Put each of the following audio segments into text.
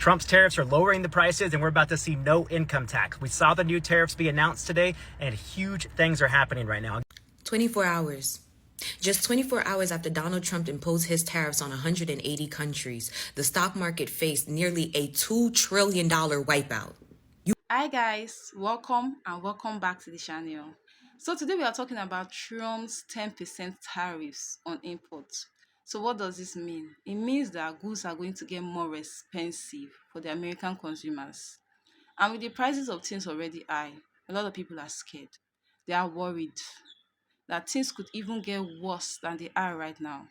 Trump's tariffs are lowering the prices, and we're about to see no income tax. We saw the new tariffs be announced today, and huge things are happening right now. 24 hours. Just 24 hours after Donald Trump imposed his tariffs on 180 countries, the stock market faced nearly a $2 trillion wipeout. Hi guys, welcome and welcome back to the channel. So today we are talking about Trump's 10% tariffs on imports. So what does this mean? It means that goods are going to get more expensive for the American consumers. And with the prices of things already high, a lot of people are scared. They are worried that things could even get worse than they are right now.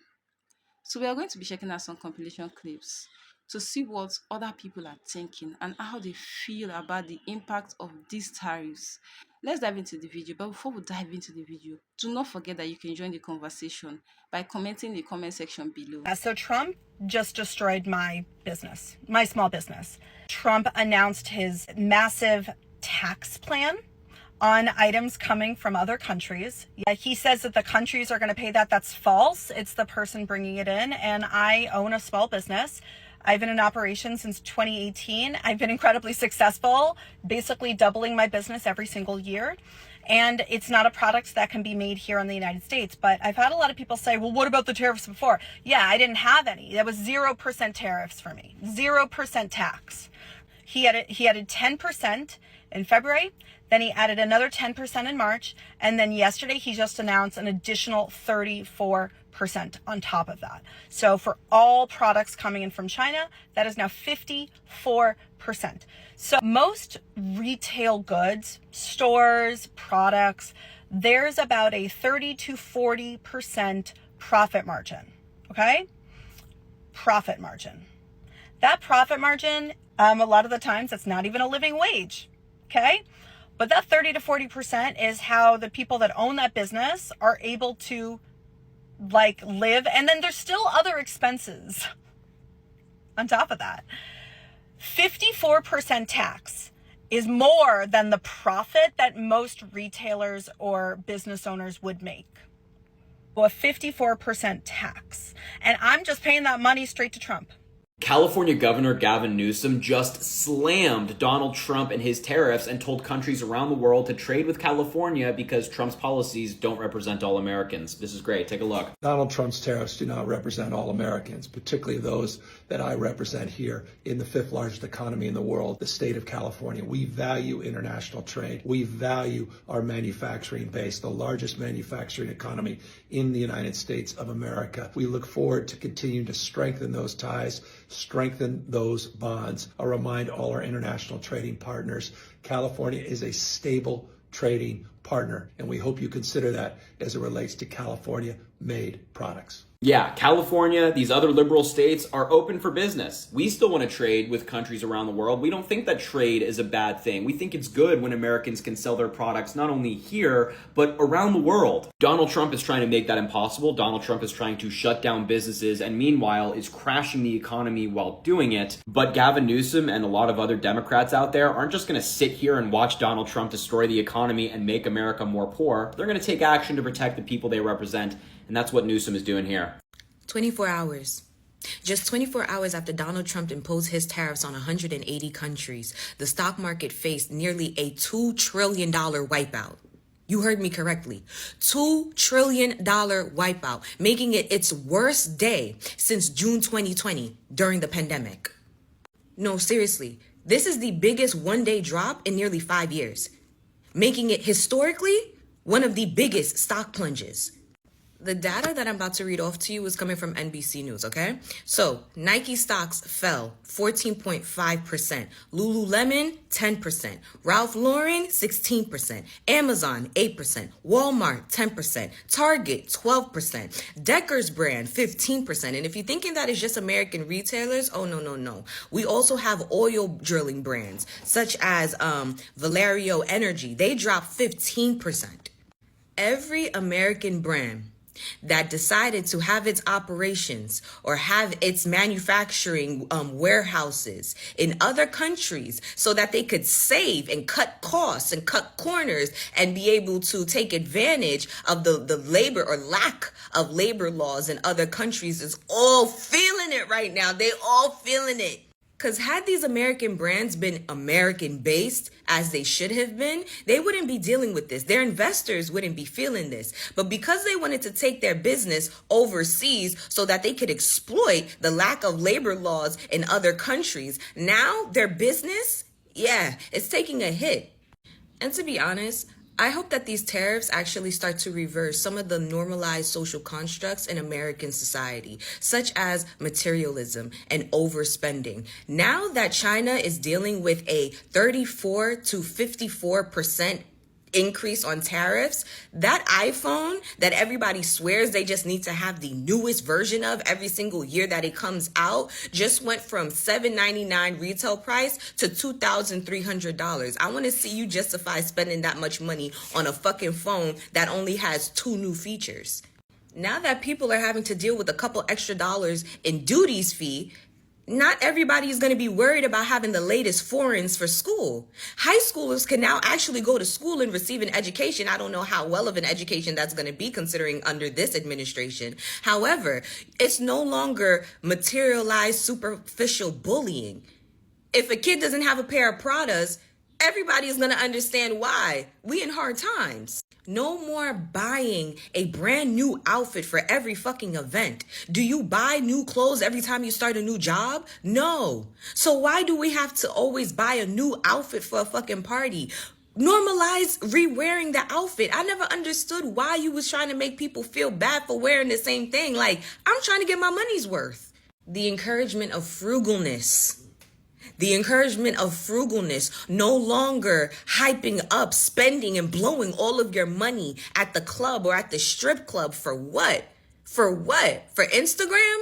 So we are going to be checking out some compilation clips to see what other people are thinking and how they feel about the impact of these tariffs. Let's dive into the video, but before we dive into the video, do not forget that you can join the conversation by commenting in the comment section below. So Trump just destroyed my business, my small business. Trump announced his massive tax plan on items coming from other countries. He says that the countries are going to pay that. That's false. It's the person bringing it in. And I own a small business. I've been in operation since 2018. I've been incredibly successful, basically doubling my business every single year. And it's not a product that can be made here in the United States. But I've had a lot of people say, well, what about the tariffs before? Yeah, I didn't have any. That was 0% tariffs for me, 0% tax. He added 10% in February, then he added another 10% in March, and then yesterday he just announced an additional 34% on top of that. So for all products coming in from China, that is now 54%. So most retail goods, stores, products, there's about a 30 to 40% profit margin, okay? Profit margin. That profit margin, a lot of the times, it's not even a living wage, okay? But that 30 to 40% is how the people that own that business are able to live. And then there's still other expenses on top of that. 54% tax is more than the profit that most retailers or business owners would make. Well, a 54% tax. And I'm just paying that money straight to Trump. California Governor Gavin Newsom just slammed Donald Trump and his tariffs and told countries around the world to trade with California because Trump's policies don't represent all Americans. This is great. Take a look. Donald Trump's tariffs do not represent all Americans, particularly those that I represent here in the fifth largest economy in the world, the state of California. We value international trade. We value our manufacturing base, the largest manufacturing economy in the United States of America. We look forward to continuing to strengthen those ties, strengthen those bonds. I'll remind all our international trading partners, California is a stable trading partner, and we hope you consider that as it relates to California-made products. Yeah, California, these other liberal states are open for business. We still want to trade with countries around the world. We don't think that trade is a bad thing. We think it's good when Americans can sell their products not only here, but around the world. Donald Trump is trying to make that impossible. Donald Trump is trying to shut down businesses and meanwhile is crashing the economy while doing it. But Gavin Newsom and a lot of other Democrats out there aren't just going to sit here and watch Donald Trump destroy the economy and make America more poor. They're going to take action to protect the people they represent. And that's what Newsom is doing here. 24 hours. Just 24 hours after Donald Trump imposed his tariffs on 180 countries, the stock market faced nearly a $2 trillion wipeout. You heard me correctly. $2 trillion wipeout, making it its worst day since June 2020 during the pandemic. No, seriously, this is the biggest one-day drop in nearly 5 years, making it historically one of the biggest stock plunges. The data that I'm about to read off to you is coming from NBC News, okay? So, Nike stocks fell 14.5%, Lululemon 10%, Ralph Lauren 16%, Amazon 8%, Walmart 10%, Target 12%, Decker's brand 15%. And if you're thinking that is just American retailers, oh no. We also have oil drilling brands such as Valerio Energy. They dropped 15%. Every American brand that decided to have its operations or have its manufacturing warehouses in other countries so that they could save and cut costs and cut corners and be able to take advantage of the labor or lack of labor laws in other countries is all feeling it right now. They all feeling it. Because had these American brands been American based, as they should have been, they wouldn't be dealing with this. Their investors wouldn't be feeling this. But because they wanted to take their business overseas so that they could exploit the lack of labor laws in other countries, now their business, it's taking a hit. And to be honest, I hope that these tariffs actually start to reverse some of the normalized social constructs in American society, such as materialism and overspending. Now that China is dealing with a 34 to 54% increase on tariffs, that iPhone that everybody swears they just need to have the newest version of every single year that it comes out just went from $799 retail price to $2,300. I want to see you justify spending that much money on a fucking phone that only has 2 new features. Now that people are having to deal with a couple extra dollars in duties fee, not everybody is going to be worried about having the latest foreigns for school. High schoolers can now actually go to school and receive an education. I don't know how well of an education that's going to be considering under this administration. However, it's no longer materialized superficial bullying. If a kid doesn't have a pair of Pradas, everybody is going to understand why. We in hard times. No more buying a brand new outfit for every fucking event. Do you buy new clothes every time you start a new job? No. So why do we have to always buy a new outfit for a fucking party? Normalize re-wearing the outfit. I never understood why you was trying to make people feel bad for wearing the same thing. Like, I'm trying to get my money's worth. The encouragement of frugalness. No longer hyping up, spending and blowing all of your money at the club or at the strip club. For what? For Instagram?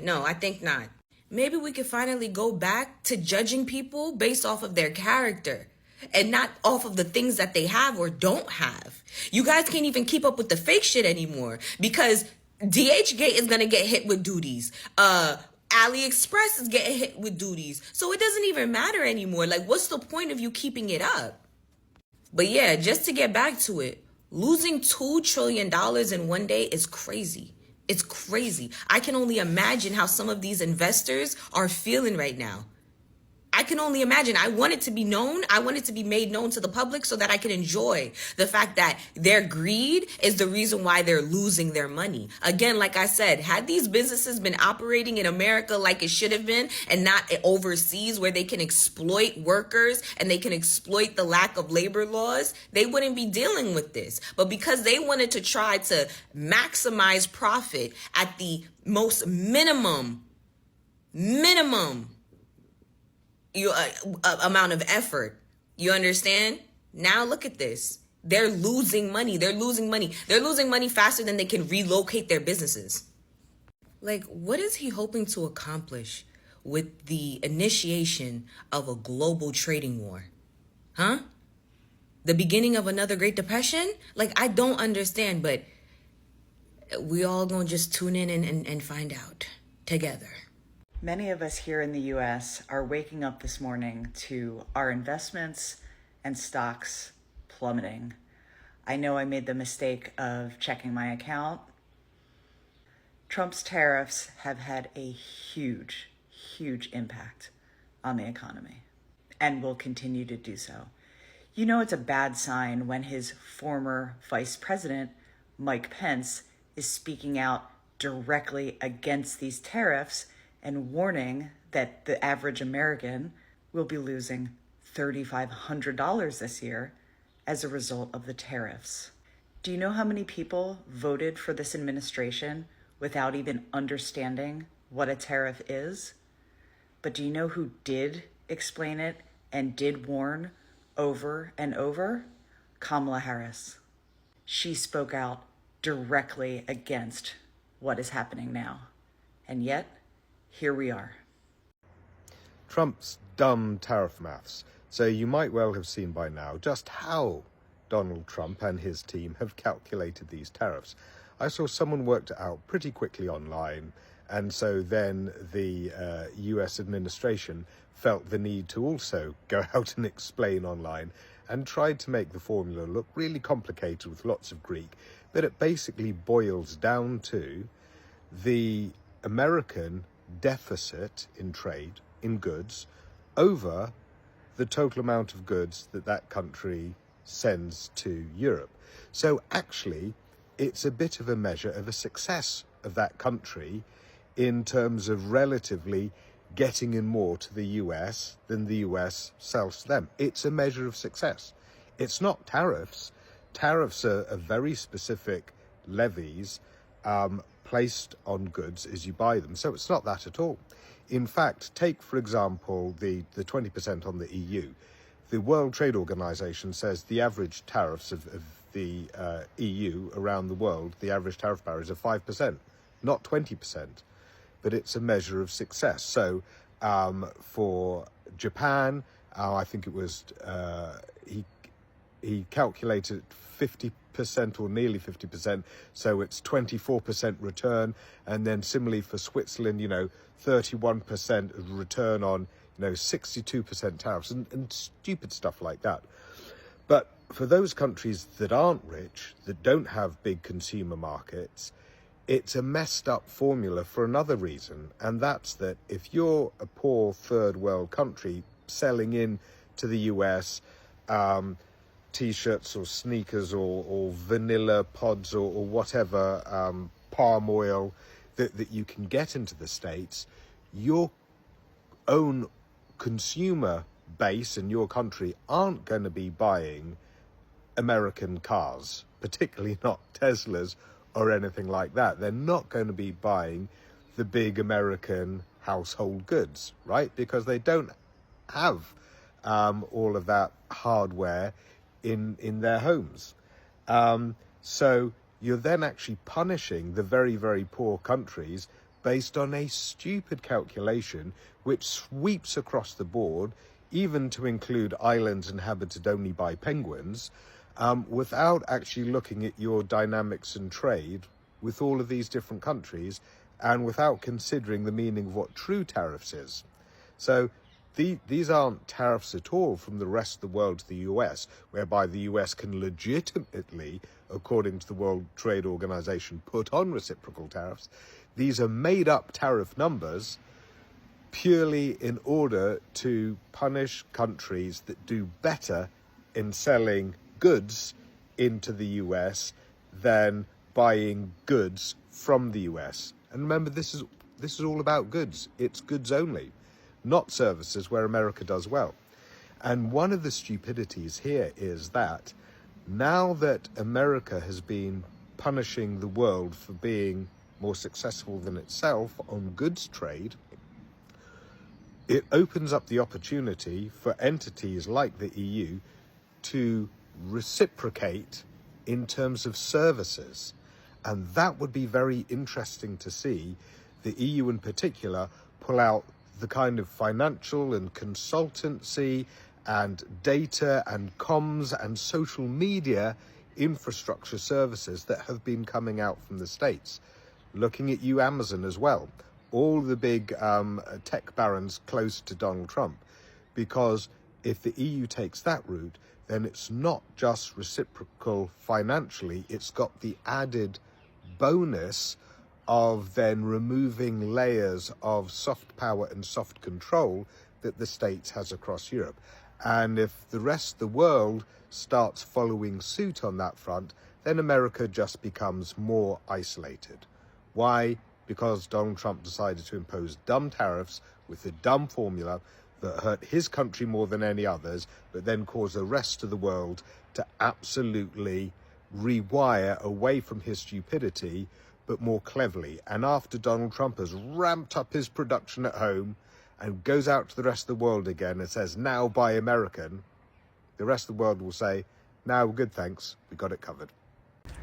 No, I think not. Maybe we could finally go back to judging people based off of their character and not off of the things that they have or don't have. You guys can't even keep up with the fake shit anymore because DHgate is going to get hit with duties. AliExpress is getting hit with duties. So it doesn't even matter anymore. Like, what's the point of you keeping it up? But just to get back to it, losing $2 trillion in one day is crazy. It's crazy. I can only imagine how some of these investors are feeling right now. I can only imagine. I want it to be known. I want it to be made known to the public so that I can enjoy the fact that their greed is the reason why they're losing their money. Again, like I said, had these businesses been operating in America like it should have been and not overseas where they can exploit workers and they can exploit the lack of labor laws, they wouldn't be dealing with this. But because they wanted to try to maximize profit at the most minimum amount of effort. You understand? Now look at this. They're losing money. They're losing money faster than they can relocate their businesses. Like, what is he hoping to accomplish with the initiation of a global trading war? Huh? The beginning of another Great Depression? Like, I don't understand, but we all gonna just tune in and find out together. Many of us here in the US are waking up this morning to our investments and stocks plummeting. I know I made the mistake of checking my account. Trump's tariffs have had a huge impact on the economy and will continue to do so. You know it's a bad sign when his former vice president, Mike Pence, is speaking out directly against these tariffs and warning that the average American will be losing $3,500 this year as a result of the tariffs. Do you know how many people voted for this administration without even understanding what a tariff is? But do you know who did explain it and did warn over and over? Kamala Harris. She spoke out directly against what is happening now. And yet, here we are. Trump's dumb tariff maths. So you might well have seen by now just how Donald Trump and his team have calculated these tariffs. I saw someone worked it out pretty quickly online, and so then the US administration felt the need to also go out and explain online and tried to make the formula look really complicated with lots of Greek, but it basically boils down to the American deficit in trade in goods over the total amount of goods that that country sends to Europe. So actually, it's a bit of a measure of a success of that country in terms of relatively getting in more to the US than the US sells to them. It's a measure of success. It's not tariffs. Tariffs are very specific levies placed on goods as you buy them. So it's not that at all. In fact, take, for example, the 20% on the EU. The World Trade Organization says the average tariffs of the EU around the world, the average tariff barriers are 5%, not 20%. But it's a measure of success. So for Japan, I think it was, he calculated 50% or nearly 50%, so it's 24% return. And then similarly for Switzerland, 31% return on, 62% tariffs and stupid stuff like that. But for those countries that aren't rich, that don't have big consumer markets, it's a messed up formula for another reason, and that's that if you're a poor third world country selling in to the US t-shirts or sneakers or vanilla pods or whatever palm oil that you can get into the States, your own consumer base in your country aren't going to be buying American cars, particularly not Teslas or anything like that. They're not going to be buying the big American household goods, right? Because they don't have all of that hardware in their homes. So you're then actually punishing the very, very poor countries based on a stupid calculation which sweeps across the board, even to include islands inhabited only by penguins, without actually looking at your dynamics and trade with all of these different countries and without considering the meaning of what true tariffs is. So these aren't tariffs at all from the rest of the world to the US, whereby the US can legitimately, according to the World Trade Organization, put on reciprocal tariffs. These are made up tariff numbers purely in order to punish countries that do better in selling goods into the US than buying goods from the US. And remember, this is all about goods. It's goods only, not services, where America does well. And one of the stupidities here is that now that America has been punishing the world for being more successful than itself on goods trade, it opens up the opportunity for entities like the EU to reciprocate in terms of services. And that would be very interesting to see the EU in particular pull out the kind of financial and consultancy and data and comms and social media infrastructure services that have been coming out from the States. Looking at you, Amazon, as well. All the big tech barons close to Donald Trump. Because if the EU takes that route, then it's not just reciprocal financially, it's got the added bonus of then removing layers of soft power and soft control that the States has across Europe. And if the rest of the world starts following suit on that front, then America just becomes more isolated. Why? Because Donald Trump decided to impose dumb tariffs with a dumb formula that hurt his country more than any others, but then caused the rest of the world to absolutely rewire away from his stupidity, but more cleverly. And after Donald Trump has ramped up his production at home and goes out to the rest of the world again and says, now buy American, the rest of the world will say, no, good, thanks, we got it covered.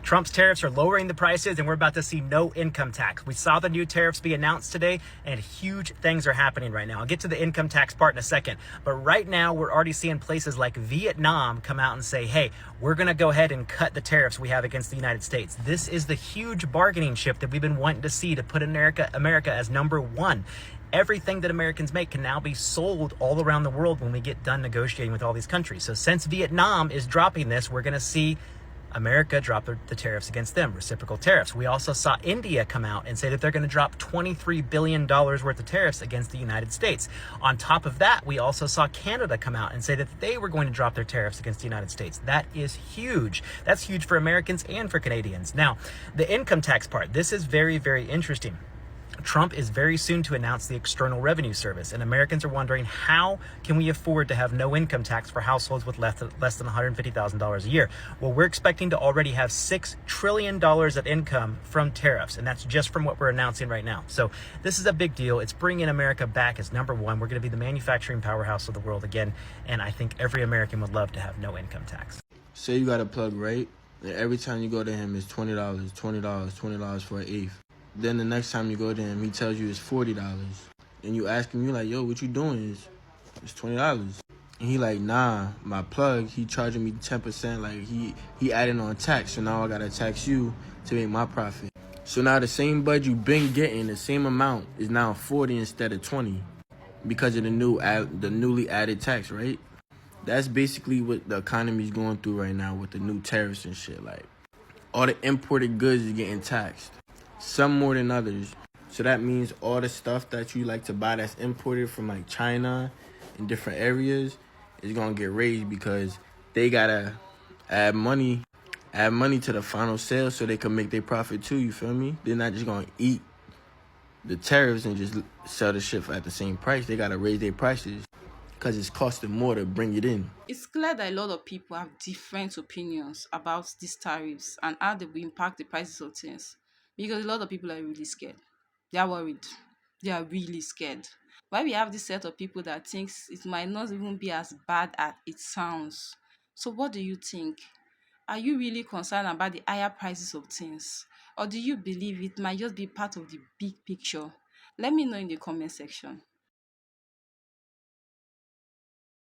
Trump's tariffs are lowering the prices, and we're about to see no income tax. We saw the new tariffs be announced today, and huge things are happening right now. I'll get to the income tax part in a second. But right now, we're already seeing places like Vietnam come out and say, hey, we're going to go ahead and cut the tariffs we have against the United States. This is the huge bargaining chip that we've been wanting to see to put America as number one. Everything that Americans make can now be sold all around the world when we get done negotiating with all these countries. So since Vietnam is dropping this, we're going to see America dropped the tariffs against them, reciprocal tariffs. We also saw India come out and say that they're going to drop $23 billion worth of tariffs against the United States. On top of that, we also saw Canada come out and say that they were going to drop their tariffs against the United States. That is huge. That's huge for Americans and for Canadians. Now, the income tax part, this is very, very interesting. Trump is very soon to announce the External Revenue Service, and Americans are wondering, how can we afford to have no income tax for households with less than $150,000 a year? Well, we're expecting to already have $6 trillion of income from tariffs, and that's just from what we're announcing right now. So this is a big deal. It's bringing America back as number one. We're going to be the manufacturing powerhouse of the world again, and I think every American would love to have no income tax. Say you got a plug, right? And every time you go to him, it's $20, $20, $20 for an eighth. Then the next time you go to him, he tells you it's $40. And you ask him, you like, yo, what you doing? It's $20. And he like, nah, my plug, he charging me 10%. Like, he adding on tax. So now I got to tax you to make my profit. So now the same bud you been getting, the same amount, is now 40 instead of 20 because of the newly added tax, right? That's basically what the economy is going through right now with the new tariffs and shit. Like, all the imported goods is getting taxed. Some more than others. So that means all the stuff that you like to buy that's imported from like China and different areas is gonna get raised because they gotta add money to the final sale so they can make their profit too, you feel me? They're not just gonna eat the tariffs and just sell the shit at the same price. They gotta raise their prices because it's costing more to bring it in. It's clear that a lot of people have different opinions about these tariffs and how they will impact the prices of things. Because a lot of people are really scared. They are worried. They are really scared. Why we have this set of people that thinks it might not even be as bad as it sounds. So what do you think? Are you really concerned about the higher prices of things? Or do you believe it might just be part of the big picture? Let me know in the comment section.